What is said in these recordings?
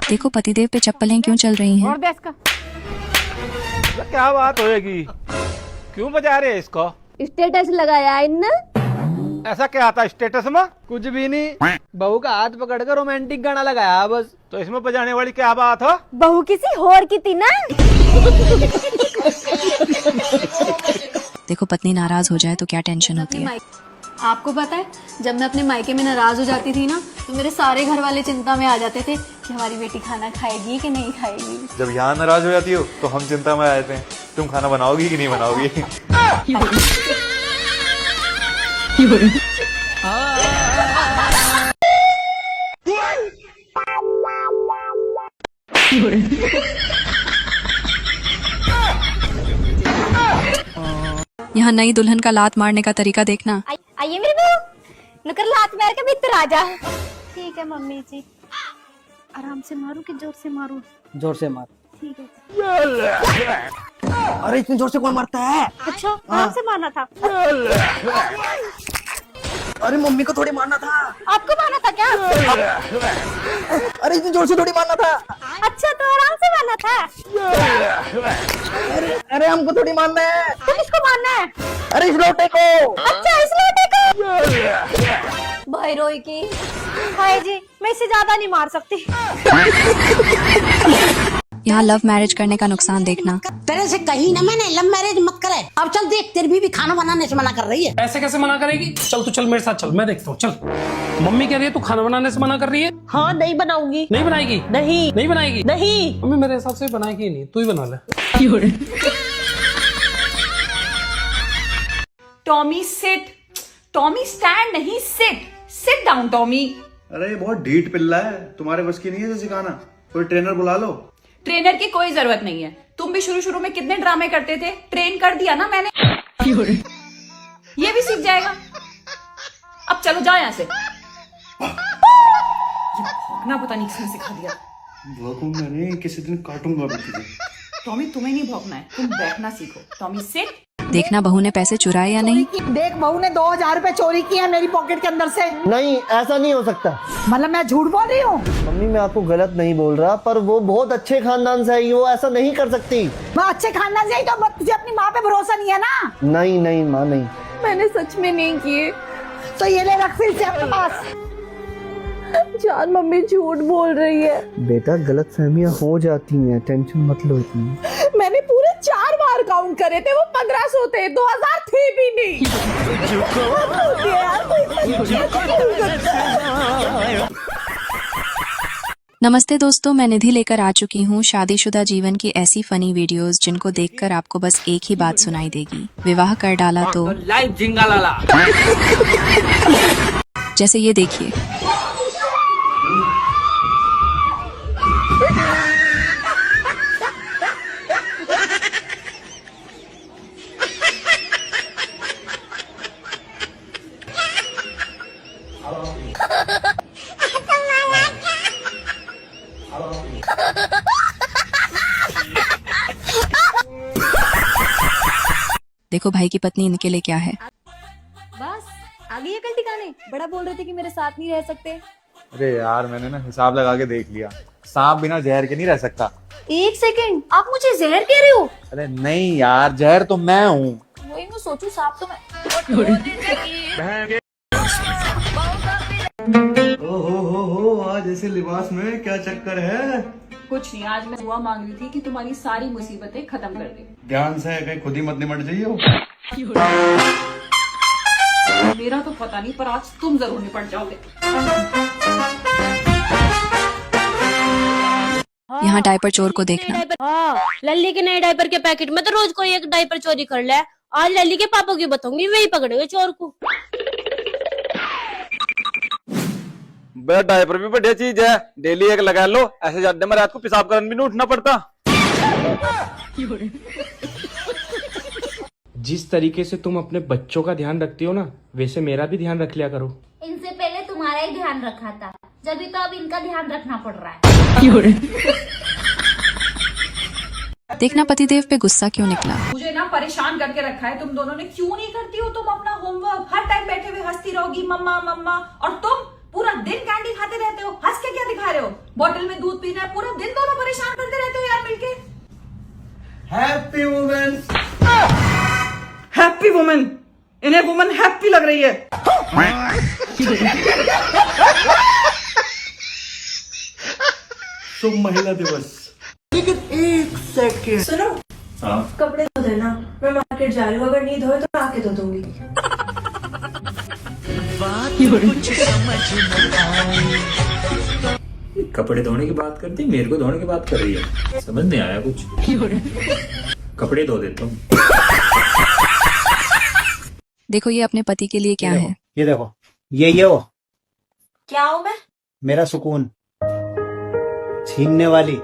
देखो पतिदेव पे चप्पलें क्यों चल रही हैं? क्या बात होएगी? क्यों बजा रहे इसको? स्टेटस लगाया इन। ऐसा क्या था स्टेटस में? कुछ भी नहीं, बहू का हाथ पकड़कर रोमांटिक गाना लगाया बस। तो इसमें बजाने वाली क्या बात हो? बहू किसी होर की थी ना। देखो पत्नी नाराज हो जाए तो क्या टेंशन होती है। आपको पता है, जब मैं अपने मायके में नाराज हो जाती थी ना, तो मेरे सारे घर वाले चिंता में आ जाते थे कि हमारी बेटी खाना खाएगी कि नहीं खाएगी। जब यहाँ नाराज हो जाती हो तो हम चिंता में आ जाते हैं, तुम खाना बनाओगी कि नहीं बनाओगी। यहाँ नई दुल्हन का लात मारने का तरीका देखना। आइए मेरी बहू, नुकर लात मार के भीतर आ जा। ठीक है मम्मी जी। आराम से मारू कि जोर से मारू? जोर से मार। ठीक है। अरे इतनी जोर से कौन मारता है? अच्छा, आराम से मारना था। अरे मम्मी को थोड़ी मारना था। आपको मारना था क्या? अरे इतनी जोर से थोड़ी मारना था। अच्छा, तो आराम से मारना था। अरे हमको थोड़ी मारना है। तो किसको मारना है? अरे इस लोटे को। अच्छा, इस लोटे को। भाई रोई की। भाई जी, मैं इससे ज्यादा नहीं मार सकती। यहाँ लव मैरिज करने का नुकसान देखना। तेरे से कहीं ना मैंने लव मैरिज मत करे। अब चल देख, तेरी बीवी खाना बनाने से मना कर रही है। ऐसे कैसे मना करेगी? चल तू चल मेरे साथ चल, मैं देखता हूँ। चल, मम्मी कह रही है तू खाना बनाने से मना कर रही है। हाँ, नहीं बनाऊंगी। नहीं बनाएगी? नहीं। नहीं बनाएगी? नहीं। मम्मी मेरे हिसाब से बनाएगी नहीं, तू ही बना ले। टॉमी सिट, टॉमी स्टैंड नहीं, सिट, सिट डाउन टॉमी। अरे ये बहुत ढीठ पिल्ला है, तुम्हारे बस की नहीं है सिखाना। कोई ट्रेनर बुला लो। ट्रेनर की कोई जरूरत नहीं है। तुम भी शुरू शुरू में कितने ड्रामे करते थे, ट्रेन कर दिया ना मैंने। ये भी सीख जाएगा। अब चलो जाओ यहाँ से। भौंकना पता नहीं किसने सिखा दिया। भौंकूंगा नहीं, किसी दिन काटूंगा भी तुझे। टॉमी तुम्हें नहीं भौंकना है, तुम बैठना सीखो। Tommy sit. देखना बहू ने पैसे चुराए या नहीं। देख, बहू ने 2000 रुपए चोरी किया मेरी पॉकेट के अंदर से। नहीं, ऐसा नहीं हो सकता। मतलब मैं झूठ बोल रही हूँ? मम्मी मैं आपको गलत नहीं बोल रहा, पर वो बहुत अच्छे खानदान से आई, वो ऐसा नहीं कर सकती। मैं अच्छे खानदान से आई तो तुझे अपनी माँ पे भरोसा नहीं है ना? नहीं नहीं माँ, नहीं। मैंने सच में नहीं किए। तो ये ले रख फिर से अपने पास। जान, मम्मी झूठ बोल रही है। बेटा गलत फहमियाँ हो जाती हैं, टेंशन मत लो इतनी। मैंने पूरे 4 बार काउंट करे थे, वो 1500 थे, 2000 थे भी नहीं। नमस्ते दोस्तों, मैं निधि लेकर आ चुकी हूँ शादीशुदा जीवन की ऐसी फनी वीडियोस जिनको देखकर आपको बस एक ही बात सुनाई देगी, विवाह कर डाला तो लाइव झिंगा लाला। जैसे ये देखिए। देखो भाई की पत्नी इनके लिए क्या है। बस आ गई अकल ठिकाने। बड़ा बोल रहे थे कि मेरे साथ नहीं रह सकते। अरे यार मैंने ना हिसाब लगा के देख लिया, सांप बिना जहर के नहीं रह सकता। 1 सेकंड, आप मुझे जहर कह रहे हो? अरे नहीं यार, जहर तो मैं हूँ। वही मैं सोचूं, सांप तो मैं। ओहो, आज ऐसे लिबास में क्या चक्कर है? कुछ नहीं, आज मैं दुआ मांग रही थी कि तुम्हारी सारी मुसीबतें खत्म कर दे। ध्यान से, कहीं खुद ही मत निमट जाइए। मेरा तो पता नहीं, पर आज तुम जरूर निपट जाओगे। यहाँ डायपर चोर को देखना। हाँ, लल्ली के नए डायपर के पैकेट में तो रोज कोई एक डायपर चोरी कर ले। आज लल्ली के पापा की बताऊंगी, वही पकड़ेगा चोर को। बड़ा डायपर भी बढ़िया चीज है, डेली एक लगा लो, ऐसे जाते में रात को पेशाब करने भी नहीं उठना पड़ता। जिस तरीके से तुम अपने बच्चों का ध्यान रखती हो ना, वैसे मेरा भी ध्यान रख लिया करो। इनसे पहले तुम्हारा ही ध्यान रखा था, जब तो अब इनका ध्यान रखना पड़ रहा है। देखना पतिदेव पे गुस्सा क्यों निकला। मुझे ना परेशान करके रखा है तुम दोनों ने। क्यों नहीं करती हो तुम अपना होमवर्क? हर टाइम बैठे हुए हंसती रहोगी मम्मा मम्मा, और तुम पूरा दिन कैंडी खाते रहते हो। हंस के क्या दिखा रहे हो? बोतल में दूध पीना है, पूरा दिन दोनों परेशान करते रहते हो यार मिलके। Happy women. हैप्पी वुमेन, इन्हें वुमेन हैप्पी लग रही है। शुभ महिला दिवस। लेकिन एक सेकंड सुनो, कपड़े धो देना, मैं मार्केट जा रही हूँ, अगर नहीं धोए तो मैं आके धो दूंगी। कपड़े धोने की बात करती, मेरे को धोने की बात कर रही है, समझ नहीं आया कुछ। कपड़े धो देता हूँ। देखो ये अपने पति के लिए क्या है। ये देखो, ये वो क्या हूँ मैं? मेरा सुकून छीनने वाली।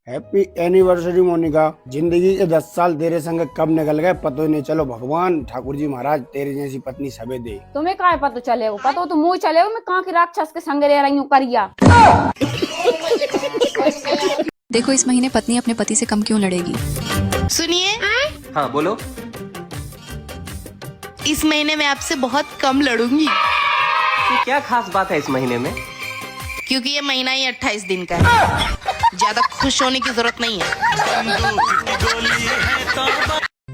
हैप्पी एनिवर्सरी मोनिका, जिंदगी के 10 साल तेरे संग कब निकल गए पता ही नहीं। चलो भगवान ठाकुर जी महाराज तेरे जैसी पत्नी सबे दे। तुम्हें काय पता चले हो? पता हो तो मुंह चले हो, मैं कहाँ के राक्षस के संग रह रही हूँ करिया। देखो इस महीने पत्नी अपने पति से कम क्यों लड़ेगी। सुनिए, हाँ बोलो। इस महीने मैं आपसे बहुत कम लड़ूंगी। क्या खास बात है इस महीने में? क्योंकि ये महीना ही 28 दिन का है, ज्यादा खुश होने की जरूरत नहीं है।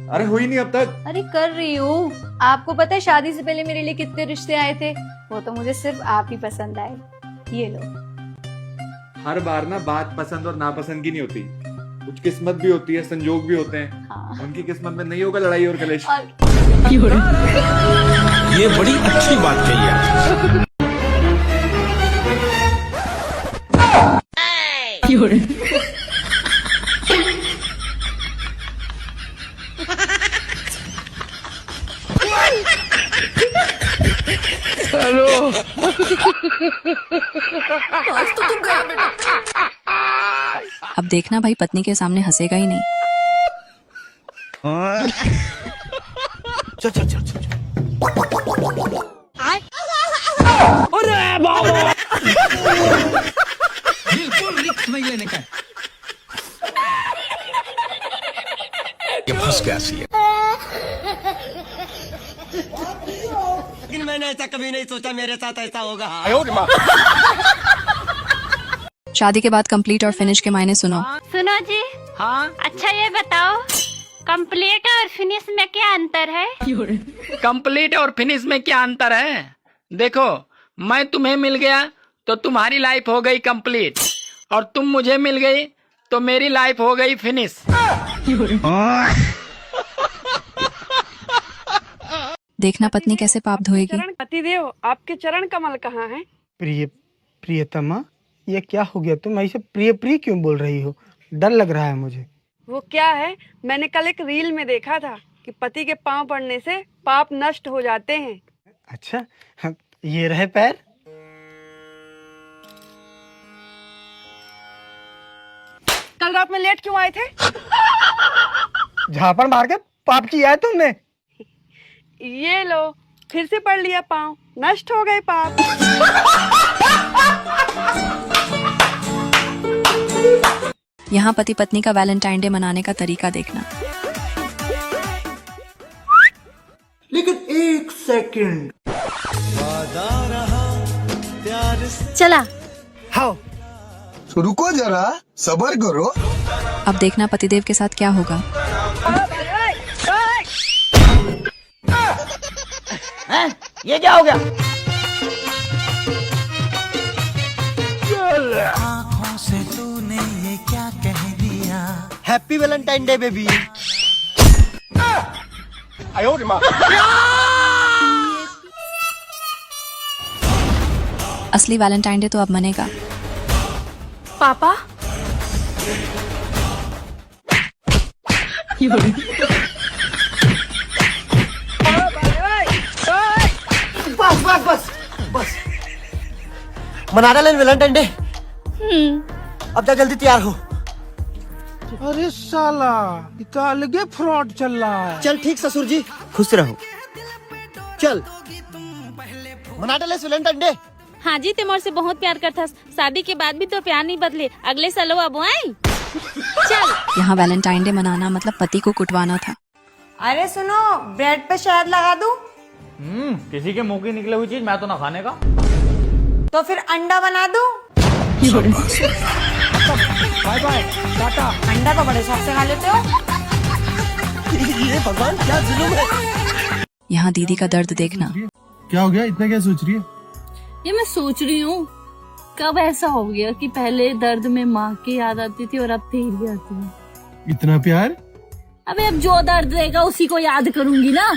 अरे हुई नहीं अब तक। अरे कर रही हूँ। आपको पता है शादी से पहले मेरे लिए कितने रिश्ते आए थे? वो तो मुझे सिर्फ आप ही पसंद आए। ये लो। हर बार ना बात पसंद और नापसंद की नहीं होती, कुछ किस्मत भी होती है, संजोग भी होते हैं। हाँ। उनकी किस्मत में नहीं होगा लड़ाई और कलेश। ये बड़ी अच्छी बात कही है। अब देखना भाई पत्नी के सामने हंसेगा ही नहीं। चल चल चल चल। बिल्कुल रिस्क नहीं लेने का। ये फंस गया सी है। लेकिन मैंने ऐसा कभी नहीं सोचा मेरे साथ ऐसा होगा। शादी के बाद कंप्लीट और फिनिश के मायने सुनो। सुनो जी। हाँ, अच्छा ये बताओ, कंप्लीट और फिनिश में क्या अंतर है? कंप्लीट और फिनिश में क्या अंतर है? देखो, मैं तुम्हें मिल गया तो तुम्हारी लाइफ हो गई कंप्लीट, और तुम मुझे मिल गई तो मेरी लाइफ हो गई फिनिश। देखना पत्नी कैसे पाप धोएगी। पतिदेव, आपके चरण कमल कहाँ हैं? प्रियतमा, ये क्या हो गया? तुम ऐसे प्रिय प्रिय क्यों बोल रही हो? डर लग रहा है मुझे। वो क्या है, मैंने कल एक रील में देखा था कि पति के पांव पड़ने से पाप नष्ट हो जाते हैं। अच्छा, ये रहे पैर। कल रात में लेट क्यों आए थे? झापड़ मार के पाप किया है तुमने। ये लो, फिर से पढ़ लिया, पांव नष्ट हो गए पाप। यहाँ पति पत्नी का वैलेंटाइन डे मनाने का तरीका देखना। लेकिन एक सेकंड। चला। हाँ, रुको जरा, सब्र करो। अब देखना पतिदेव के साथ क्या होगा। ये क्या हो गया? आँखों से तूने ये क्या कह दिया? Happy Valentine day baby. असली वैलेंटाइन डे तो अब मनेगा। पापा। बस बस बस बस, मना डालें वैलेंटाइन डे। अब जा जल्दी तैयार हो। अरे साला, इतना अलगे फ्रॉड चल रहा है। चल ठीक ससुर जी, खुश रहो। चल मना डाले वैलेंटाइन डे। हाँ जी, तिमोर से बहुत प्यार करता, शादी के बाद भी तो प्यार नहीं बदले। अगले साल अब आई। यहाँ वैलेंटाइन डे मनाना मतलब पति को कुटवाना था। अरे सुनो, ब्रेड पे शहद लगा दूं? किसी के मुंह की निकली हुई चीज मैं तो ना खाने का। तो फिर अंडा बना दूं? Bye bye tata. अंडा तो बड़े शौक से खा लेते हो। ये भगवान क्या जुल्म है। यहाँ दीदी का दर्द देखना। क्या हो गया, इतना क्या सोच रही है? ये मैं सोच रही हूँ कब ऐसा हो गया कि पहले दर्द में माँ की याद आती थी और अब तेरी आती है। इतना प्यार? अबे अब जो दर्द देगा उसी को याद करूंगी ना।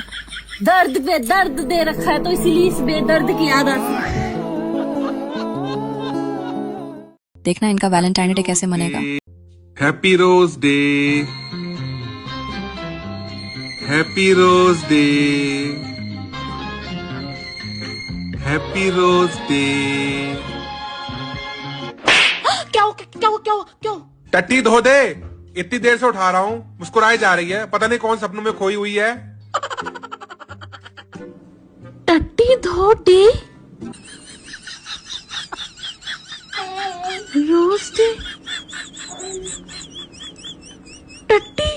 दर्द पे दर्द दे रखा है तो इसीलिए इस बेदर्द की याद आती है। देखना इनका वैलेंटाइन डे कैसे मनेगा। Happy rose day, happy rose day, happy rose day. क्या टट्टी धो दे, इतनी देर से उठा रहा हूँ, मुस्कुराई जा रही है, पता नहीं कौन सपनों में खोई हुई है। टट्टी धो दे, रोज डे, टट्टी।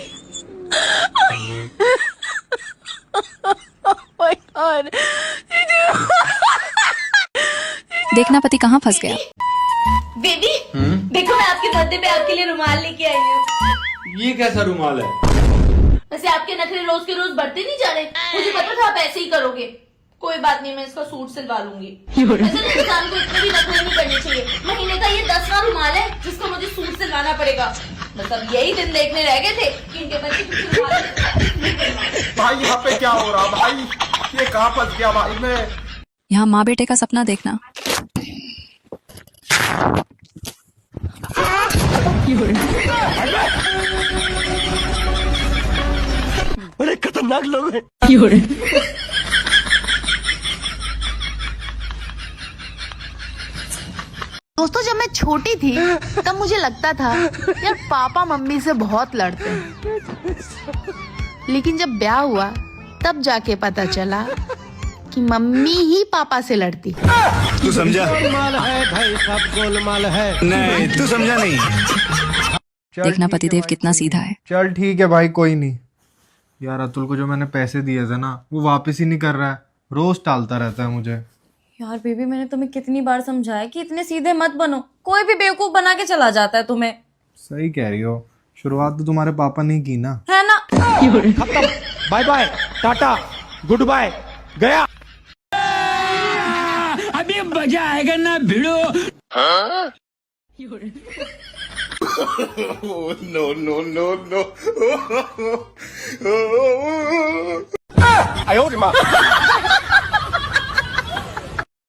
देखना पति कहाँ फंस गया। बेबी देखो, मैं आपके बर्थडे पे आपके लिए रुमाल लेके आई हूँ। ये कैसा रुमाल है? वैसे आपके नखरे रोज के रोज बढ़ते नहीं जा रहे, मुझे पता था आप ऐसे ही करोगे। कोई बात नहीं, मैं इसका सूट सिलवा लूंगी। वैसे इंसान को इतने भी नखरे नहीं करने चाहिए। महीने का ये 10वां रुमाल है जिसको मुझे सूट सिलवाना पड़ेगा। मतलब यही दिन देखने रह गए थे कि इनके बच्चे कुछ भाई यहाँ पे क्या हो रहा भाई? ये कहाँ फंस गया भाई मैं? यहाँ माँ बेटे का सपना देखना। बड़े खतरनाक लोग हैं। दोस्तों जब मैं छोटी थी तब मुझे लगता था यार पापा मम्मी से बहुत लड़ते हैं, लेकिन जब ब्याह हुआ तब जाके पता चला कि मम्मी ही पापा से लड़ती। तू समझा? गोलमाल है भाई, सब गोलमाल है। नहीं, तू समझा नहीं। देखना पतिदेव कितना सीधा है। चल ठीक है भाई, कोई नहीं। यार अतुल को जो मैंने पैसे दिए थे ना, वो वापस ही नहीं कर रहा है, रोज टालता रहता है मुझे। यार बेबी, मैंने तुम्हें कितनी बार समझाया कि इतने सीधे मत बनो। कोई भी बेवकूफ बना के चला जाता है तुम्हें। सही कह रही हो, शुरुआत तो तुम्हारे पापा ने की ना। है ना? खत्म, bye bye tata, good bye, गया। अभी मजा आएगा ना भिड़ो। No no no no.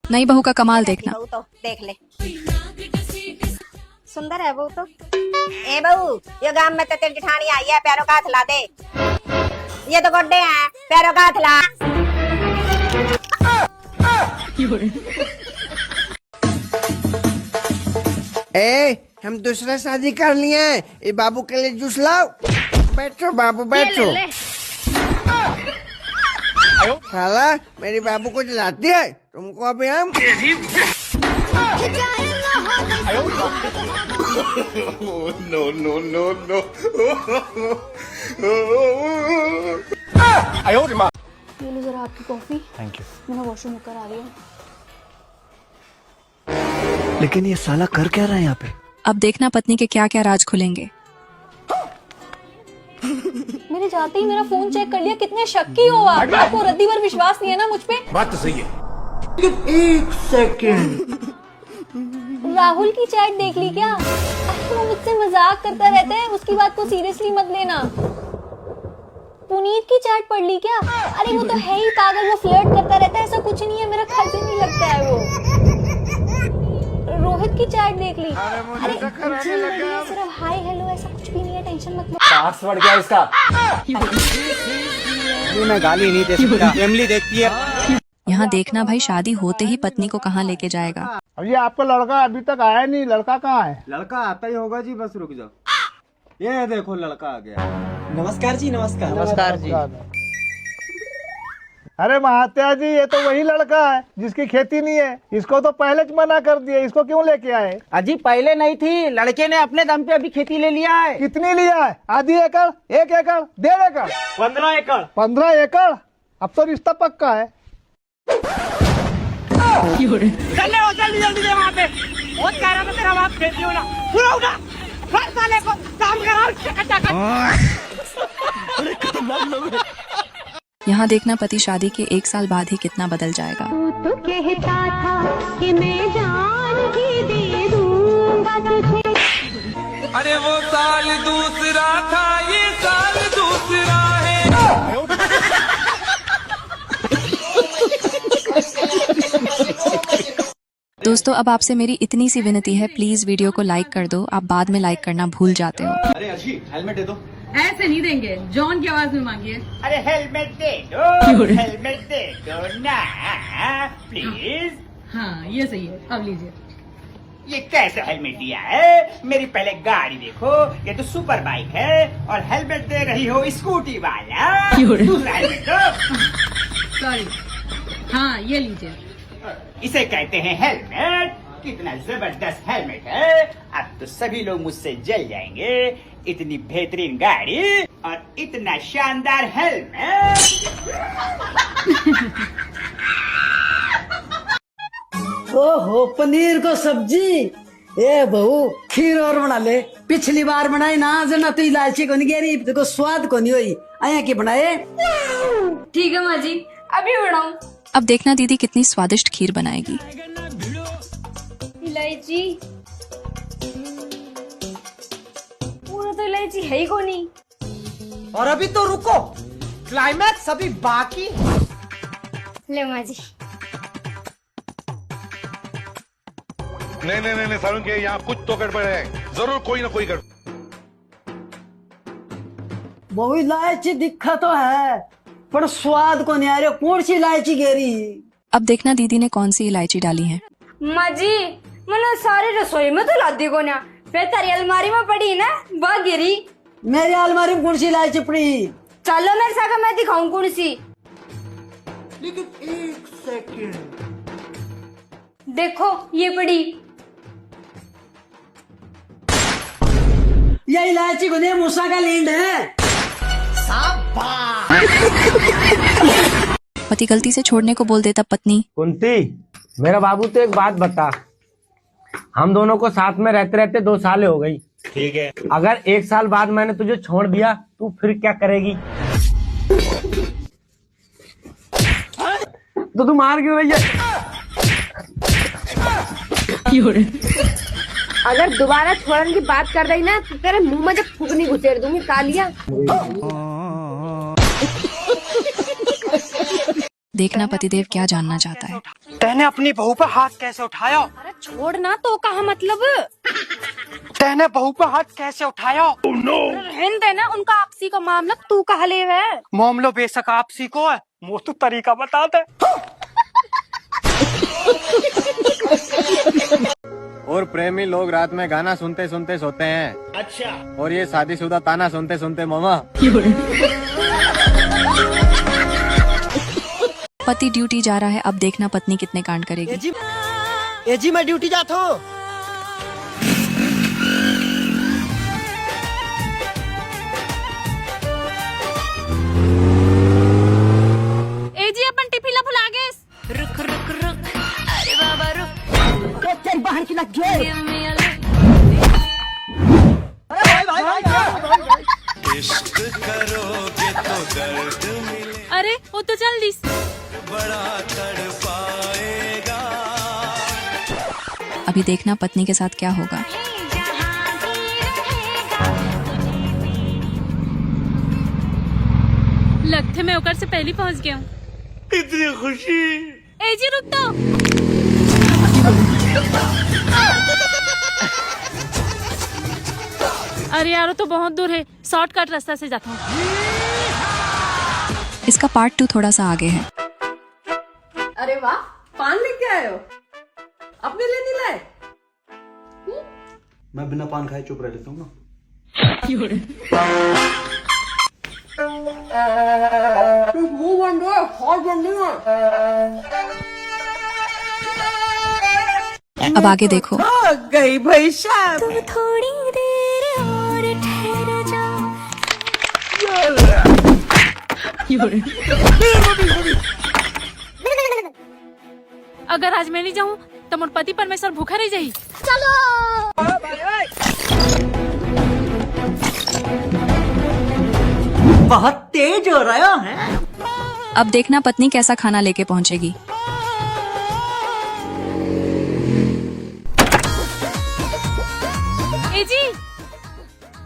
नई बहू का कमाल देखना। बहू तो देख ले, सुंदर है बहू तो। ए बहू, ये गांव में तो तेरी जेठानी आई है, पैरों का हाथ ला दे। ये तो गोड्डे हैं, पैरों का हाथ ला। हम दूसरा शादी कर लिए हैं। ये बाबू के लिए जूस लाओ। बैठो बाबू बैठो। साला मेरी बाबू को जलाती है, तुमको अभी हम। No no no no. ये लो जरा आपकी कॉफी। Thank you. मैं वॉशरूम होकर आ रही हूँ। लेकिन ये साला कर क्या रहा है यहाँ पे? अब देखना पत्नी के क्या क्या राज खुलेंगे। मेरे जाते ही मेरा फोन चेक कर लिया, कितने शक्की हो आप। आपको रद्दी भर विश्वास नहीं है ना मुझ पे? बात तो सही है। एक सेकंड। राहुल की चैट देख ली क्या? वो मुझसे मजाक करता रहता है, उसकी बात को सीरियसली मत लेना। पुनीत की चैट पढ़ ली क्या? अरे वो तो है ही पागल, वो फ्लर्ट करता रहता है, ऐसा कुछ नहीं है, मेरा कजिन ही लगता है वो। रोहित की चैट देख ली। अरे सिर्फ हाय हेलो, ऐसा कुछ भी नहीं है, टेंशन मत लो। पासवर्ड क्या है इसका? मैं गाली नहीं दे सकता, फैमिली देखती है। यहाँ देखना भाई शादी होते ही पत्नी को कहाँ लेके जाएगा। अब ये आपका लड़का अभी तक आया नहीं, लड़का कहाँ है? लड़का आता ही होगा जी, बस रुक जाओ। ये देखो लड़का आ गया। नमस्कार जी, नमस्कार। नमस्कार जी। अरे महात्या जी, ये तो वही लड़का है जिसकी खेती नहीं है। इसको तो पहले ज मना कर दिया, इसको क्यों लेके आए? अजी पहले नहीं थी, लड़के ने अपने दम पे अभी खेती ले लिया है। कितनी लिया है? आधी एकड़, 1 एकड़, 1.5 एकड़, 15 एकड़। 15 एकड़? अब तो रिश्ता पक्का है। चले हो जल्दी जल्दी दे वहाँ पे। बहुत कह रहा था तेरा बाप खेती होना। पूरा उठा, हर साले को काम कराओ। यहाँ देखना पति शादी के 1 साल बाद ही कितना बदल जाएगा। तो कहता था कि मैं जान ही दे दूंगा तुझे। अरे वो साल दूसरा था, ये साल दूसरा है। दोस्तों, अब आपसे मेरी इतनी सी विनती है, प्लीज वीडियो को लाइक कर दो। आप बाद में लाइक करना भूल जाते हो। अरे अच्छी हेलमेट दे दो। ऐसे नहीं देंगे, जॉन की आवाज में मांगिए। अरे हेलमेट दे दो, हेलमेट दे दो ना प्लीज। हाँ ये सही है, अब लीजिए। ये कैसा हेलमेट दिया है? मेरी पहले गाड़ी देखो, ये तो सुपर बाइक है और हेलमेट दे रही हो स्कूटी वाला। दूसरा हेलमेट दो। सॉरी, हाँ ये लीजिए। इसे कहते हैं हेलमेट। कितना जबरदस्त हेलमेट है। अब तो सभी लोग मुझसे जल जाएंगे। इतनी बेहतरीन गाड़ी और इतना शानदार हेलमेट। ओहो, पनीर को सब्जी। ए बहू, खीर और बना ले। पिछली बार बनाई ना जना तो इलायची को नहीं गेरी, देखो स्वाद को नहीं हुई। आया की बनाए? ठीक है माँ जी, अभी बनाऊं। अब देखना दीदी कितनी स्वादिष्ट खीर बनाएगी। इलायची, पूरा तो इलायची है ही को नहीं। और अभी तो रुको, क्लाइमैक्स अभी बाकी। ले माँ जी। नहीं सारुण के यहाँ कुछ तो गड़बड़ है, जरूर कोई ना कोई गड़बड़। बहु इलायची दिखा तो है, पर स्वाद को नहीं आ रहा। कौन सी इलायची गेरी? अब देखना दीदी ने कौन सी इलायची डाली है। माँ जी, मैंने सारी रसोई में तो लादी को ना, फिर तेरी अलमारी में पड़ी ना, वह गिरी। मेरी अलमारी में कौन सी इलायची पड़ी? चलो मेरे साथ, मैं दिखाऊं कौन सी। लेकिन 1 सेकंड, देखो ये पड़ी। ये इलायची को नहीं, मूसा का लींड है। पति गलती से छोड़ने को बोल देता पत्नी। कुंती, मेरा बाबू तो एक बात बता, हम दोनों को साथ में रहते रहते 2 साल हो गई। ठीक है, अगर 1 साल बाद मैंने तुझे छोड़ दिया, तू फिर क्या करेगी? तो तू मार क्यों रही है? अगर दोबारा छोड़ने की बात कर रही ना, तो तेरे मुंह में जब फूकनी घुसेड़ दूंगी कालिया। देखना पतिदेव क्या जानना चाहता है। तैने अपनी बहू पे हाथ कैसे उठाया? अरे छोड़ना तो कहा मतलब। तैने बहू पे हाथ कैसे उठाया? रहने देना, उनका आपसी का मामला तू कहा ले है। मामलो बेशक आपसी को है, वो तो तरीका बता दे। और प्रेमी लोग रात में गाना सुनते सुनते सोते हैं। अच्छा। और ये शादीशुदा ताना सुनते सुनते मामा। पति ड्यूटी जा रहा है, अब देखना पत्नी कितने कांड करेगी। ए जी मैं ड्यूटी जाता हूँ। ए जी अपन टिफिन भुला गए। रुक रुक रुक, अरे बाबा रुक। तेरी बहन की लग गई। इश्क करोगे तो दर्द मिले, अरे वो तो जल्दी बड़ा तड़पाएगा। अभी देखना पत्नी के साथ क्या होगा। लगते मैं होकर से पहले पहुंच गया हूँ। इतनी खुशी। ए जी रुक तो। अरे यार तो बहुत दूर है, शॉर्टकट रास्ता से जाता हूँ। इसका पार्ट 2 थोड़ा सा आगे है। अरे वाह, पान लेके आए हो? अपने लिए नहीं लाए? मैं बिना पान खाए चुप रह लेता हूँ ना। मुंह बंद है, हाथ बंद नहीं है। अब आगे देखो। गई भाई साहब। तुम थोड़ी देर और ठहर जाओ। अगर आज मैं नहीं जाऊँ तो मोर पति परमेश्वर भूखा रह जाई। चलो। बहुत तेज हो रहा है। अब देखना पत्नी कैसा खाना लेके पहुंचेगी। ए जी,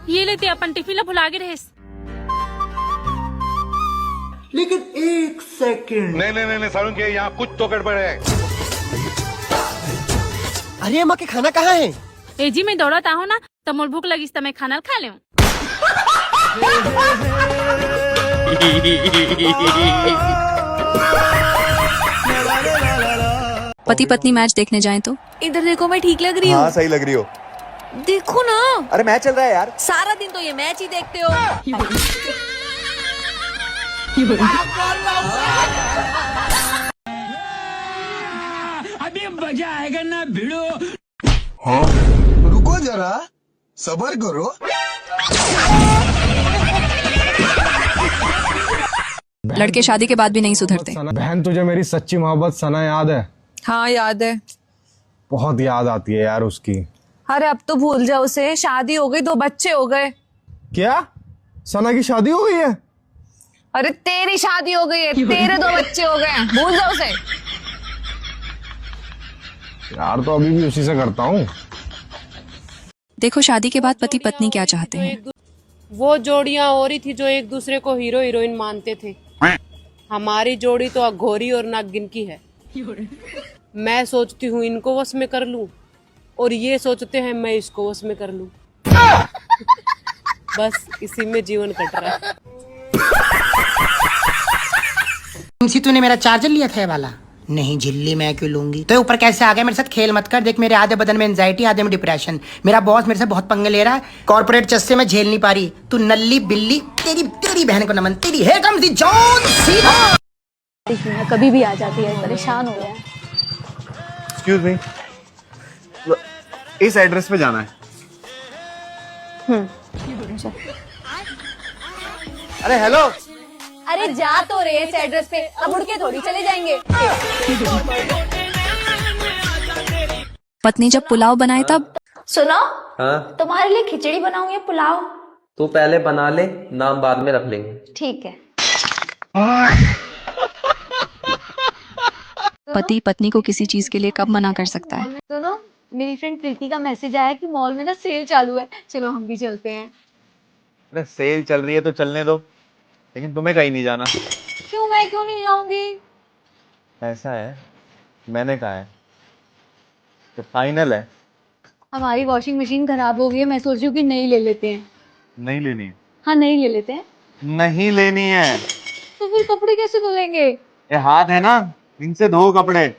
ये लेते अपन टिफिन ला भुला गए रहेस। लेकिन एक सेकंड। नहीं सारुण के यहाँ कुछ तो गड़बड़ है। अरे अम्मा के खाना कहाँ है? ए जी, मैं दौड़ता हूँ ना तो मोर भूख लगी तो मैं खाना खा ले। पति पत्नी मैच देखने जाएं तो इधर देखो, मैं ठीक लग रही हूँ? हाँ सही लग रही हो। देखो ना। अरे मैच चल रहा है यार। सारा दिन तो ये मैच ही देखते हो। अभी मजा आएगा ना भिड़ो। हाँ रुको जरा, सबर करो। लड़के शादी के बाद भी नहीं सुधरते। बहन तुझे मेरी सच्ची मोहब्बत सना याद है? हाँ याद है। बहुत याद आती है यार उसकी। अरे अब तो भूल जाओ उसे, शादी हो गई, 2 बच्चे हो गए। क्या सना की शादी हो गई है? अरे तेरी शादी हो गई है, तेरे 2 बच्चे हो गए, भूल जाओ उसे। यार तो अभी भी उसी से करता हूँ। देखो शादी के बाद पति पत्नी क्या चाहते हैं। वो जोड़ियां हो रही थी जो एक दूसरे को हीरो हीरोइन मानते थे। हमारी जोड़ी तो अघोरी और नागिन की है। मैं सोचती हूँ इनको वश में कर लूं और ये सोचते हैं मैं इसको वश में कर लूं। बस इसी में जीवन कट रहा है। तूने मेरा चार्जर लिया था ये वाला? नहीं झिल्ली मैं क्यों लूंगी? तो ऊपर कैसे आ गया? मेरे साथ खेल मत कर। देख मेरे आधे बदन में एंजाइटी, आधे में डिप्रेशन। मेरा बॉस मेरे से बहुत पंगे ले रहा है। कॉर्पोरेट चस्से में झेल नहीं पा रही। तू नल्ली बिल्ली, तेरी बहन को नमन। तेरी है कम सी जॉन सीधा। कभी भी आ जाती है, परेशान हो गया। एक्सक्यूज मी, इस एड्रेस पे जाना है। अरे हेलो। अरे जा तो रहे इस एड्रेस पे, अब उड़ के थोड़ी चले जाएंगे। पत्नी जब पुलाव बनाए तब। सुनो, हाँ तुम्हारे लिए खिचड़ी बनाऊं या पुलाव? तू पहले बना ले, नाम बाद में रख लेंगे। ठीक है। पति पत्नी को किसी चीज के लिए कब मना कर सकता है। सुनो, मेरी फ्रेंड प्रीति का मैसेज आया कि मॉल में ना सेल चालू है, चलो हम भी चलते हैं। अरे सेल चल रही है तो चलने दो, लेकिन तुम्हें कहीं नहीं जाना। क्यों? मैं क्यों नहीं जाऊंगी? ऐसा है, मैंने कहा है तो फाइनल है। हमारी वॉशिंग मशीन खराब हो गई है, मैं सोच रही हूँ कि नई ले लेते हैं। नहीं लेनी है। हाँ नई ले लेते हैं। नहीं लेनी है। तो फिर कपड़े कैसे धुलेंगे? ये हाथ है ना, इनसे धो कपड़े।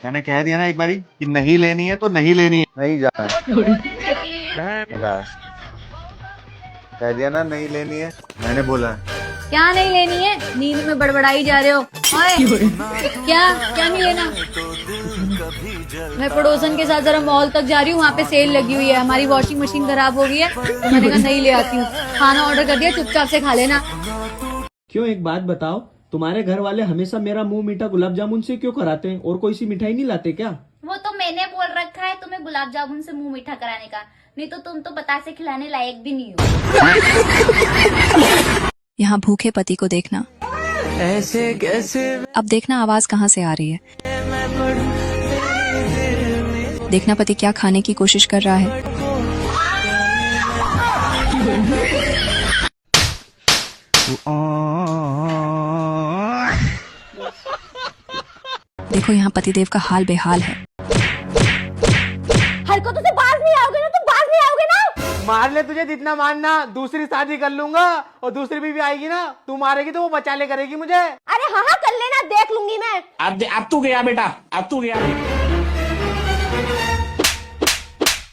मैंने कह दिया ना एक बारी कि नहीं लेनी है तो नहीं लेनी है, नहीं जाना है। कह दिया ना नहीं लेनी है, मैंने बोला है। क्या नहीं लेनी है? नींद में बड़बड़ाई जा रहे हो। ओए, क्या नहीं लेना? मैं पड़ोसन के साथ जरा मॉल तक जा रही हूँ, वहाँ पे सेल लगी हुई है। हमारी वॉशिंग मशीन खराब हो गई है, तो मैंने कहा नहीं ले आती हूँ। खाना ऑर्डर कर दिया, चुपचाप से खा लेना। क्यों, एक बात बताओ, तुम्हारे घर वाले हमेशा मेरा मुंह मीठा गुलाब जामुन से क्यों कराते हैं और कोई सी मिठाई नहीं लाते क्या? वो तो मैंने बोल रखा है तुम्हें गुलाब जामुन से मुंह मीठा कराने का, नहीं तो तुम तो बतासे खिलाने लायक भी नहीं हो। यहाँ भूखे पति को देखना। ऐसे कैसे? अब देखना आवाज कहाँ से आ रही है। देखना पति क्या खाने की कोशिश कर रहा है। देखो यहाँ पतिदेव का हाल बेहाल है। हरकतों से बाज नहीं आओगे ना, तुम बाज नहीं आओगे ना। मार ले तुझे जितना मारना, दूसरी शादी कर लूंगा और दूसरी बीवी आएगी ना, तू मारेगी तो वो बचा ले करेगी मुझे। अरे हाँ हाँ कर लेना, देख लूंगी मैं। अब तू गया बेटा, अब तू गया।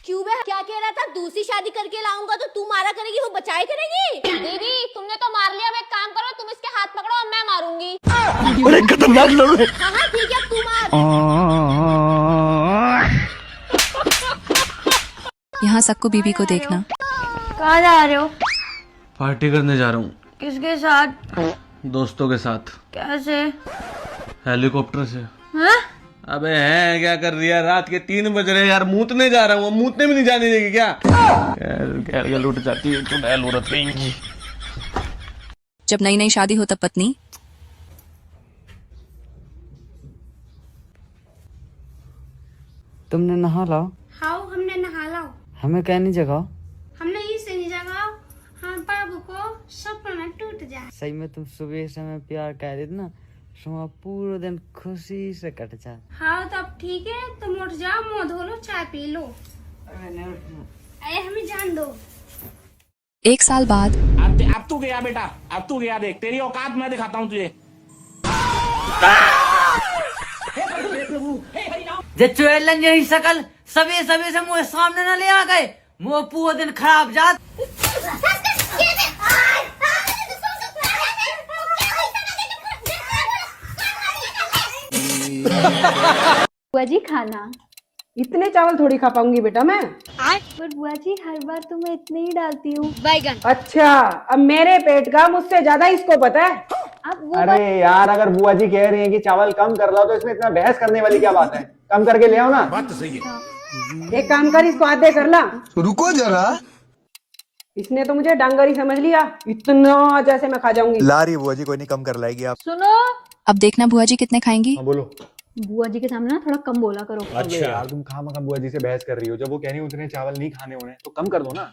क्यों बे, क्या कह रहा था दूसरी शादी करके लाऊंगा तो तू मारा करेगी, वो बचाए करेगी। दीदी तुमने तो मार लिया, अब एक काम करो, तुम इसके हाथ पकड़ो और मैं मारूंगी। बड़े खतरनाक लोग हैं। हाँ ठीक है, तू मार। यहाँ सक्कू बीबी को देखना। कहाँ जा रहे हो? पार्टी करने जा रहा हूँ। किसके साथ? दोस्तों के साथ। कैसे? हेलीकॉप्टर से। हाँ? अबे है क्या कर रही है, रात के 3 बज रहे यार, मूतने जा रहा हूँ, मूतने भी नहीं जाने देगी क्या? क्या लूट जाती है तो बैल औरत कहीं। जब नई नई शादी हो तब पत्नी तुमने नहा लाओ। हाँ हमने नहा लाओ। हमें कहनी जगह। हमने इसे नहीं जगाओ, हाँ बाबू को सपना टूट जाए। सही में तुम सुबह से हमें प्यार कह रही थी ना, सुबह पूरा दिन खुशी से कट जा। हाँ तब ठीक है, तुम उठ जाओ, मुंह धो लो, चाय पी लो। अरे हमें जान दो। 1 साल बाद अब तू गया बेटा, अब तू गया, देख तेरी औकात मैं दिखाता हूँ तुझे। जे चुएलन यही शकल सभी से मुँह सामने न ले आ गए, मुँह पूरा दिन खराब जात। बुआ जी खाना। इतने चावल थोड़ी खा पाऊंगी बेटा मैं। पर बुआ जी हर बार तो मैं इतने ही डालती हूँ। बैगन। अच्छा, अब मेरे पेट का मुझसे ज्यादा इसको पता है। अब वो अरे यार, अगर बुआ जी कह रही हैं कि चावल कम कर लो तो इसमें इतना बहस करने वाली क्या बात है? कम करके ले आओ ना। बात तो सही है। एक काम कर, इसको आधे कर ला। रुको जरा, इसने तो मुझे डांगरी समझ लिया, इतना जैसे मैं खा जाऊंगी। ला रही बुआ जी, कोई नहीं, कम कर लाएगी आप। सुनो, अब देखना बुआ जी कितने खाएंगी। बोलो। बुआ जी के सामने ना थोड़ा कम बोला करो। अच्छा यार, तुम खामखा बुआ जी से बहस कर रही हो, जब वो कह रही है उतने चावल नहीं खाने उन्हें, तो कम कर दो ना।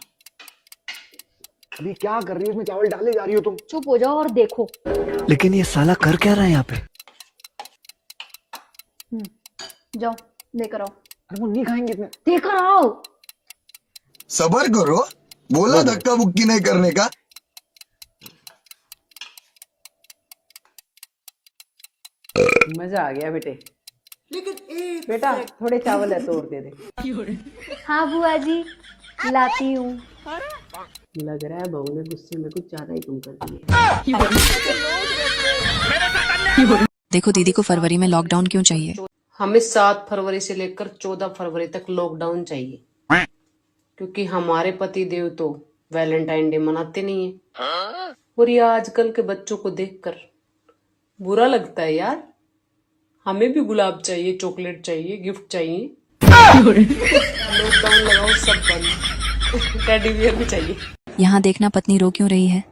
अभी क्या कर रही हो, उसमें चावल डाले जा रही हो तुम। चुप हो जाओ और देखो। लेकिन ये साला कर क्या रहा है यहाँ पे? जाओ लेकर आओ। अरे वो नहीं खाएंगे इतने। देकर आओ। सबर करो, बोला धक्का मुक्की नहीं करने का। मजा आ गया बेटे। बेटा थोड़े चावल है तो और दे दे। हाँ बुआ जी लाती हूँ। लग रहा है बहू ने गुस्से में कुछ ज्यादा ही कम कर दिए। देखो दीदी को फरवरी में लॉकडाउन क्यों चाहिए। हमें 7 फरवरी से लेकर 14 फरवरी तक लॉकडाउन चाहिए, क्योंकि हमारे पति देव तो वैलेंटाइन डे मनाते नहीं है। और ये आजकल के बच्चों को देखकर बुरा लगता है यार। हमें भी गुलाब चाहिए, चॉकलेट चाहिए, गिफ्ट चाहिए। लॉकडाउन लगाओ, सब बंद। टेडी बियर भी चाहिए। यहाँ देखना पत्नी रो क्यों रही है।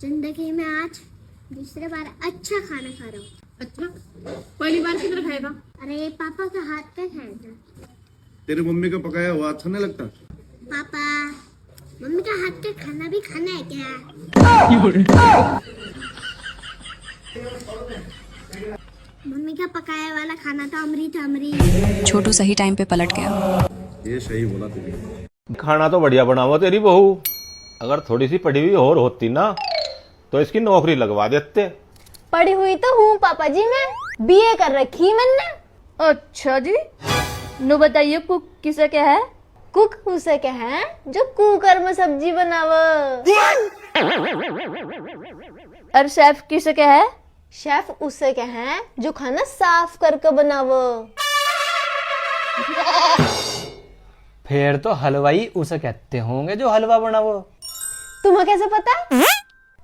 जिंदगी में आज दूसरे बार अच्छा खाना खा रहा हूँ। अच्छा, पहली बार किधर खाएगा? अरे पापा का हाथ का खाएगा। तेरी मम्मी का पकाया हुआ अच्छा नहीं लगता? पापा मम्मी का हाथ का खाना भी खाना है क्या? मम्मी का पकाया वाला खाना तो अमृत अमृत। छोटू सही टाइम पे पलट गया। ये सही बोला तुमने। खाना तो बढ़िया बनावा तेरी बहू, अगर थोड़ी सी पढ़ी हुई और होती ना तो इसकी नौकरी लगवा देते। पढ़ी हुई तो हूँ पापा जी, मैं बीए कर रखी मैंने। अच्छा जी, नो बताइए कुक किसे क्या है? कुक उसे क्या है जो कुकर में सब्जी बनावा। और शेफ किसे क्या है? शेफ उसे क्या है जो खाना साफ करके बनावा। फिर तो हलवाई उसे कहते होंगे जो हलवा बनावो। तुम्हें कैसे पता?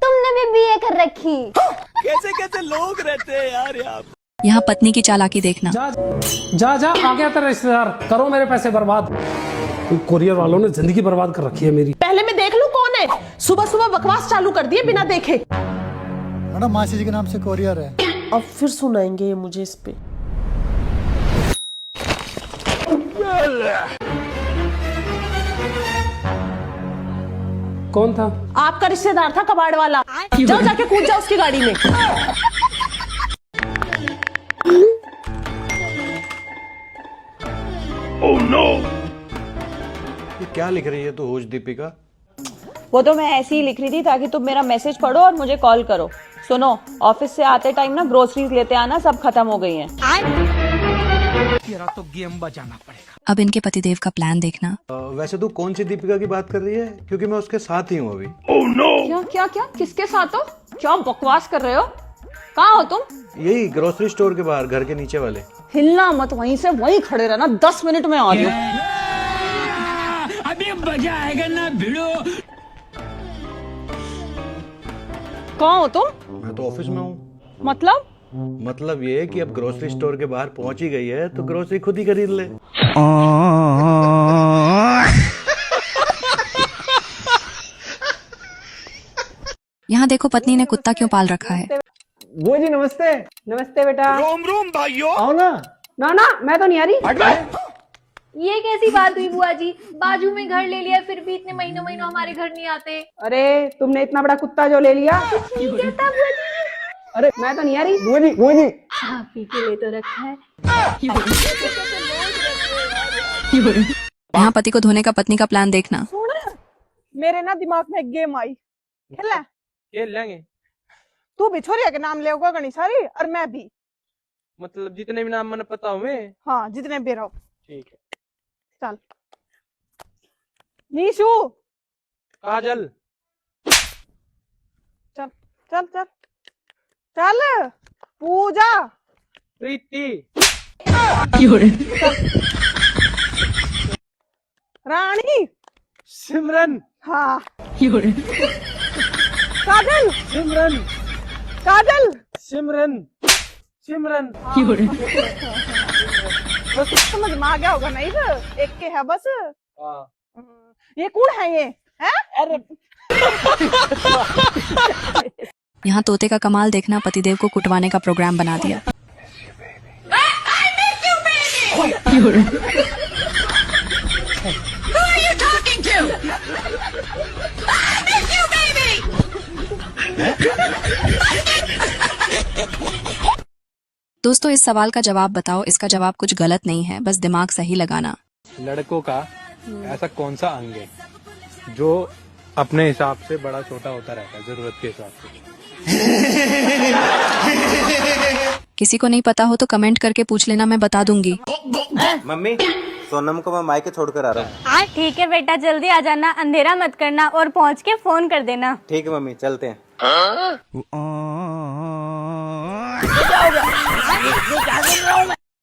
तुमने भी बीए कर रखी। कैसे कैसे लोग रहते हैं यार यहाँ। यहाँ पत्नी की चालाकी देखना। जा आ गया तेरा रिश्तेदार, करो मेरे पैसे बर्बाद। कोरियर वालों ने जिंदगी बर्बाद कर रखी है मेरी। पहले मैं देख लूं कौन है। सुबह सुबह बकवास चालू कर दिए बिना देखे। ना मासी जी के नाम से कोरियर है। अब फिर सुनाएंगे ये मुझे इस पे। कौन था? आपका रिश्तेदार था कबाड़ वाला। जाओ जाके कूद जाओ उसकी गाड़ी में। Oh no! ये क्या लिख रही है तू होश दीपिका? वो तो मैं ऐसे ही लिख रही थी ताकि तुम मेरा मैसेज पढ़ो और मुझे कॉल करो। सुनो, ऑफिस से आते टाइम ना ग्रोसरीज लेते आना, सब खत्म हो गई हैं। तेरा तो गेम बजाना पड़ेगा। अब इनके पतिदेव का प्लान देखना। वैसे तू कौन सी दीपिका की बात कर रही है? क्योंकि मैं उसके साथ ही हूँ अभी। क्या क्या क्या? किसके साथ हो? क्या बकवास कर रहे हो? कहाँ हो तुम? यही ग्रोसरी स्टोर के बाहर, घर के नीचे वाले। हिलना मत, वहीं से वहीं खड़े रहना, 10 मिनट में आ रही हूँ। अभी मजा आएगा ना भिड़ो। कहाँ हो तुम? मैं तो ऑफिस में हूँ। मतलब ये है कि अब ग्रोसरी स्टोर के बाहर पहुंच ही गई है तो ग्रोसरी खुद ही खरीद ले। यहाँ देखो पत्नी ने कुत्ता क्यों पाल रखा है। बुआ जी नमस्ते। नमस्ते बेटा। रोम रोम भाइयों। आओ ना। ना ना, मैं तो नहीं आ रही। ये कैसी बात हुई बुआ जी? बाजू में घर ले लिया फिर भी इतने महीनों महीनों हमारे घर नहीं आते। अरे तुमने इतना बड़ा कुत्ता जो ले लिया। ठीक है था बुआ जी। अरे मैं तो नहीं आ रही। बुआ जी आप ही के लिए तो रखा है। यहाँ पति को धोने का पत्नी का प्लान देखना। मेरे ना दिमाग में एक गेम आई। खेल लेंगे। तू भी छोरिया के नाम लेगा गणी सारी और मैं भी। मतलब जितने भी नाम मैंने पता हुए। हाँ जितने भी रहो। ठीक है। चल नीशू। काजल। चल चल चल चल। पूजा। प्रीति। रानी। सिमरन। हाँ। काजल। सिमरन। काजल। सिमरन। सिमरन। बस समझ में आ गया होगा नहीं सर, एक के है बस। ये कौन है ये? अरे यहाँ तोते का कमाल देखना। पतिदेव को कुटवाने का प्रोग्राम बना दिया। दोस्तों इस सवाल का जवाब बताओ। इसका जवाब कुछ गलत नहीं है, बस दिमाग सही लगाना। लड़कों का ऐसा कौन सा अंग है जो अपने हिसाब से बड़ा छोटा होता रहता है, जरूरत के हिसाब से? किसी को नहीं पता हो तो कमेंट करके पूछ लेना, मैं बता दूंगी। मम्मी सोनम को मैं मायके छोड़कर आ रहा हूँ। ठीक है बेटा, जल्दी आ जाना, अंधेरा मत करना और पहुँच के फोन कर देना। ठीक है मम्मी, चलते हैं।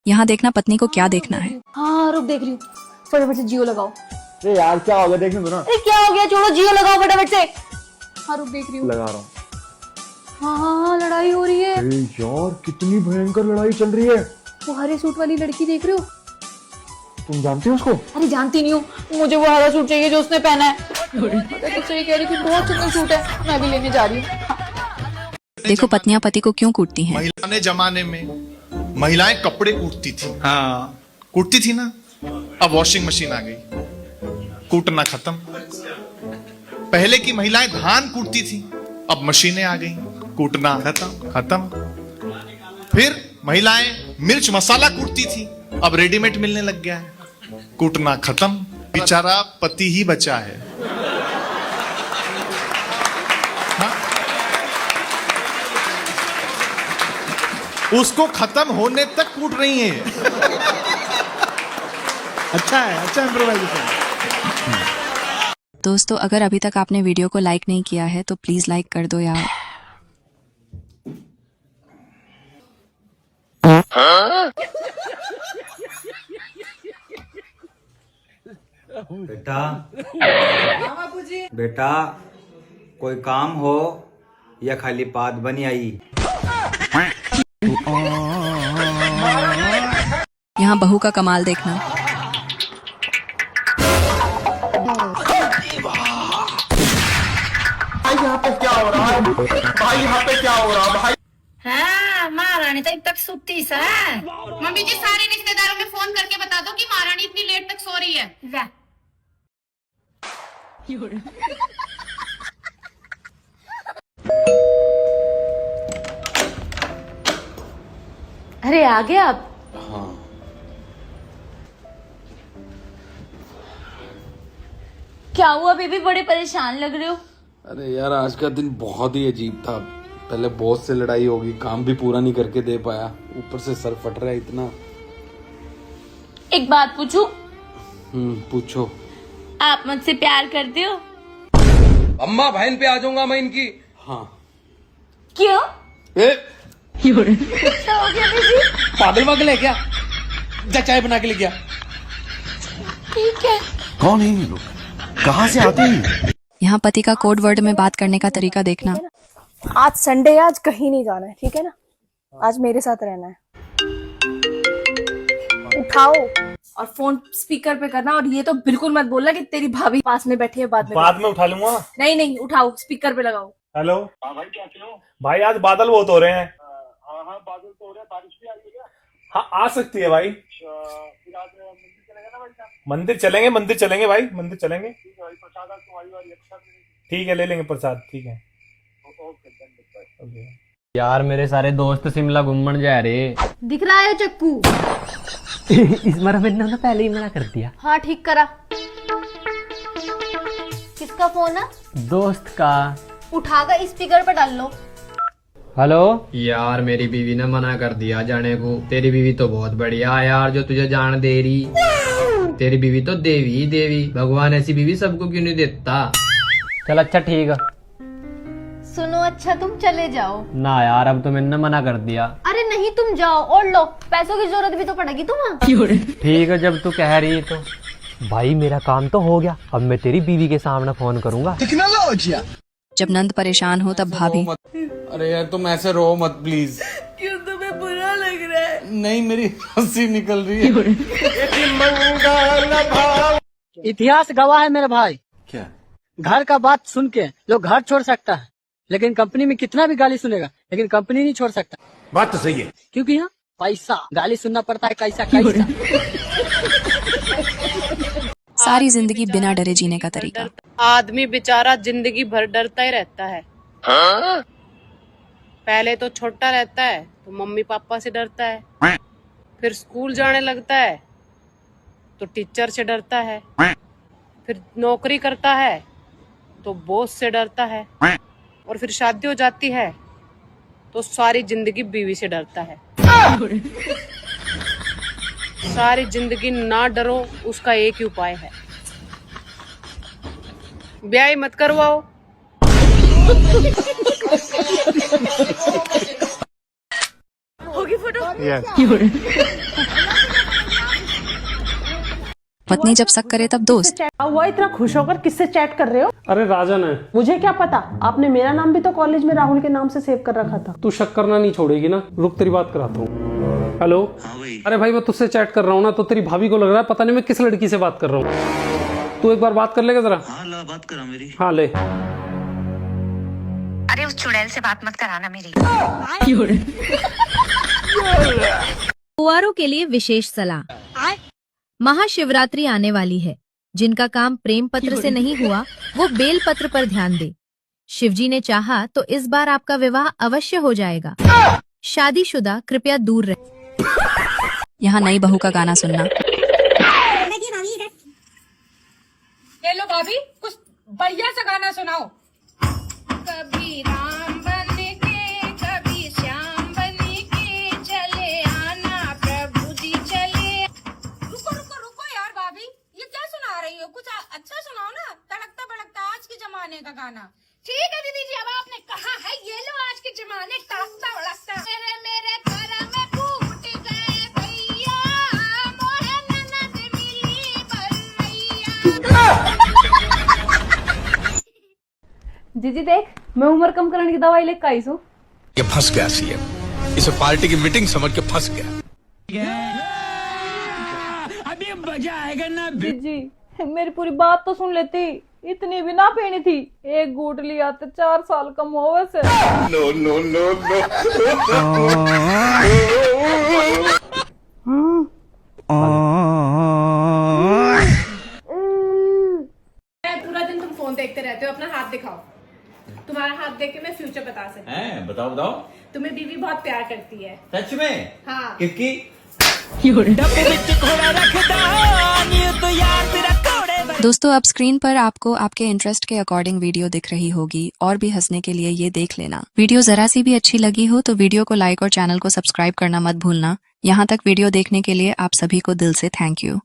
यहाँ देखना पत्नी को क्या देखना है। हाँ रुक देख रही हूँ, फटाफट से जियो लगाओ। अरे यार क्या हो गया, देखने दो ना। अरे क्या हो गया, छोड़ो, जियो लगाओ फटाफट से। हाँ रुक देख रही हूँ। लगा रहा हूँ। हाँ लड़ाई हो रही है। यार कितनी भयंकर लड़ाई चल रही है। वो हरे सूट वाली लड़की देख रहे हो? तुम जानती हो उसको? अरे जानती नहीं हूँ, मुझे वो हरा सूट चाहिए जो उसने पहना है। तो सही कह रही थी, बहुत सुंदर सूट है, मैं भी लेने जा रही हूँ। देखो पत्नियां पति को क्यों कूटती हैं। पुराने जमाने में महिलाएं कपड़े कूटती थी। हाँ कूटती थी ना। अब वॉशिंग मशीन आ गई, कूटना खत्म। पहले की महिलाएं धान कूटती थी, अब मशीनें आ गई, कूटना खत्म। फिर महिलाएं मिर्च मसाला कूटती थी, अब रेडीमेड मिलने लग गया है, कूटना खत्म। बेचारा पति ही बचा है। हाँ? उसको खत्म होने तक कूट रही है। अच्छा है, अच्छा इम्प्रोवाइजेशन। दोस्तों अगर अभी तक आपने वीडियो को लाइक नहीं किया है तो प्लीज लाइक कर दो यार। बेटा कोई काम हो या खाली बात बनी आई? यहाँ बहू का कमाल देखना। भाई यहाँ पे क्या हो रहा है? भाई यहाँ पे क्या हो हो रहा भाई? हाँ, महारानी तो अब तक सुती सा। मम्मी जी सारे रिश्तेदारों में फोन करके बता दो कि महारानी इतनी लेट तक सो रही है। जा। अरे आ गए आप? हाँ। क्या हुआ बेबी, बड़े परेशान लग रहे हो? अरे यार आज का दिन बहुत ही अजीब था। पहले बॉस से लड़ाई होगी, काम भी पूरा नहीं करके दे पाया, ऊपर से सर फट रहा है इतना। एक बात पूछूं? पूछो। आप मुझसे प्यार करते हो? अम्मा बहन पे आ जाऊंगा मैं इनकी। हाँ। क्यों? क्या हो गया बेबी? पागल वागल है क्या? जा चाय बना के ले गया। ठीक है। कौन है ये लोग? कहाँ से आते हैं? यहाँ पति का कोड वर्ड में बात करने का तरीका देखना। आज संडे है, आज कहीं नहीं जाना है, ठीक है ना? आज मेरे साथ रहना है। उठाओ और फोन स्पीकर पे करना, और ये तो बिल्कुल मत बोलना कि तेरी भाभी पास में बैठी है। बाद में उठा लूंगा। नहीं नहीं, उठाओ, स्पीकर पे लगाओ। हेलो। हाँ भाई, कैसे हो? भाई आज बादल बहुत हो रहे हैं। हाँ बादल तो हो रहे हैं, बारिश भी आ रही है क्या? हाँ आ सकती है भाई। फिर आज मंदिर चलेंगे ना भाई साहब? मंदिर चलेंगे भाई, मंदिर चलेंगे। ठीक है भाई, प्रसाद तुम्हारी वाली अच्छा। ठीक है, ले लेंगे प्रसाद। ठीक है। यार मेरे सारे दोस्त शिमला घूमने जा रहे। दिख रहा है चक्कू? इस बार मैंने ना पहले ही मना कर दिया। हाँ ठीक करा। किसका फोन है? दोस्त का। उठाकर स्पीकर पे डाल लो। हेलो। यार मेरी बीवी ने मना कर दिया जाने को। तेरी बीवी तो बहुत बढ़िया है यार, जो तुझे जान दे रही। तेरी बीवी तो देवी ही देवी, भगवान ऐसी बीवी सबको क्यों नहीं देता। चल अच्छा ठीक है। सुनो, अच्छा तुम चले जाओ ना यार, अब तो मैंने मना कर दिया। अरे नहीं, तुम जाओ और लो, पैसों की जरूरत भी तो पड़ेगी तुम्हें। ठीक है, जब तू कह रही है तो। भाई मेरा काम तो हो गया, अब मैं तेरी बीवी के सामने फोन करूंगा। जब नंद परेशान हो तब भाभी। अरे यार तुम ऐसे रो मत प्लीज। क्यों, तुम्हें बुरा लग रहा है? नहीं, मेरी हंसी निकल रही है। इतिहास गवाह है मेरे भाई। क्या? घर का बात सुन के लोग घर छोड़ सकता है, लेकिन कंपनी में कितना भी गाली सुनेगा, लेकिन कंपनी नहीं छोड़ सकता। बात तो सही है, क्योंकि यहाँ पैसा, गाली सुनना पड़ता है। कैसा कैसा सारी जिंदगी बिना डरे जीने का तरीका। आदमी बेचारा जिंदगी भर डरता ही रहता है। पहले तो छोटा रहता है तो मम्मी पापा से डरता है, फिर स्कूल जाने लगता है तो टीचर से डरता है, फिर नौकरी करता है तो बॉस से डरता है, और फिर शादी हो जाती है तो सारी जिंदगी बीवी से डरता है। सारी जिंदगी ना डरो, उसका एक ही उपाय है, ब्याह मत करवाओ। होगी फोटो? पत्नी जब शक करे तब दोस्त। हुआ इतना खुश होकर किससे चैट कर रहे हो? अरे राजन है। मुझे क्या पता, आपने मेरा नाम भी तो कॉलेज में राहुल के नाम से सेव कर रखा था। तू शक करना नहीं छोड़ेगी ना? रुक तेरी बात कराता हूँ। हेलो। अरे भाई मैं तुझसे चैट कर रहा हूँ ना, तो तेरी भाभी को लग रहा है पता नहीं मैं किस लड़की से बात कर रहा हूँ। तू एक बार बात कर लेगा जरा? हाँ ला बात करा मेरी। हाँ ले। अरे उस चुड़ैल से बात मत कराना मेरी। कुंवारों के लिए विशेष सलाह। महाशिवरात्रि आने वाली है। जिनका काम प्रेम पत्र से नहीं हुआ वो बेल पत्र पर ध्यान दे। शिवजी ने चाहा तो इस बार आपका विवाह अवश्य हो जाएगा। शादीशुदा कृपया दूर रहे। यहाँ नई बहू का गाना सुनना। ये लो भाभी, कुछ बढ़िया सा गाना सुनाओ। कभी राम बन के कभी श्याम बन के चले आना प्रभु जी चले। रुको रुको रुको यार भाभी, ये क्या सुना रही हो? कुछ अच्छा सुनाओ ना, तड़कता भड़कता आज के जमाने का गाना। ठीक है दीदी जी, अब आपने कहा है, ये लो आज के जमाने तड़कता भड़कता। मेरे मेरे घर में फूट गए भैया, मोहे ननद मिली बलैया। जीजी देख, मैं उम्र कम करने की दवाई लेकर आई हूँ। ये फंस गया सीएम, इसे पार्टी की मीटिंग समझ के फंस गया। अभी मजा आएगा ना। जीजी मेरी पूरी बात तो सुन लेती। इतनी भी ना पीनी थी, एक घूट लिया तो 4 साल कम होवे से। नो नो नो पूरा दिन तुम फोन देखते रहते हो, अपना हाथ दिखाओ। तुम्हारा हाथ देख के मैं फ्यूचर बता सकती हूँ। बताओ बताओ। तुम्हें बीवी बहुत प्यार करती है। सच में? हाँ। किसकी? दोस्तों अब स्क्रीन पर आपको आपके इंटरेस्ट के अकॉर्डिंग वीडियो दिख रही होगी, और भी हंसने के लिए ये देख लेना। वीडियो जरा सी भी अच्छी लगी हो तो वीडियो को लाइक और चैनल को सब्सक्राइब करना मत भूलना। यहाँ तक वीडियो देखने के लिए आप सभी को दिल से थैंक यू।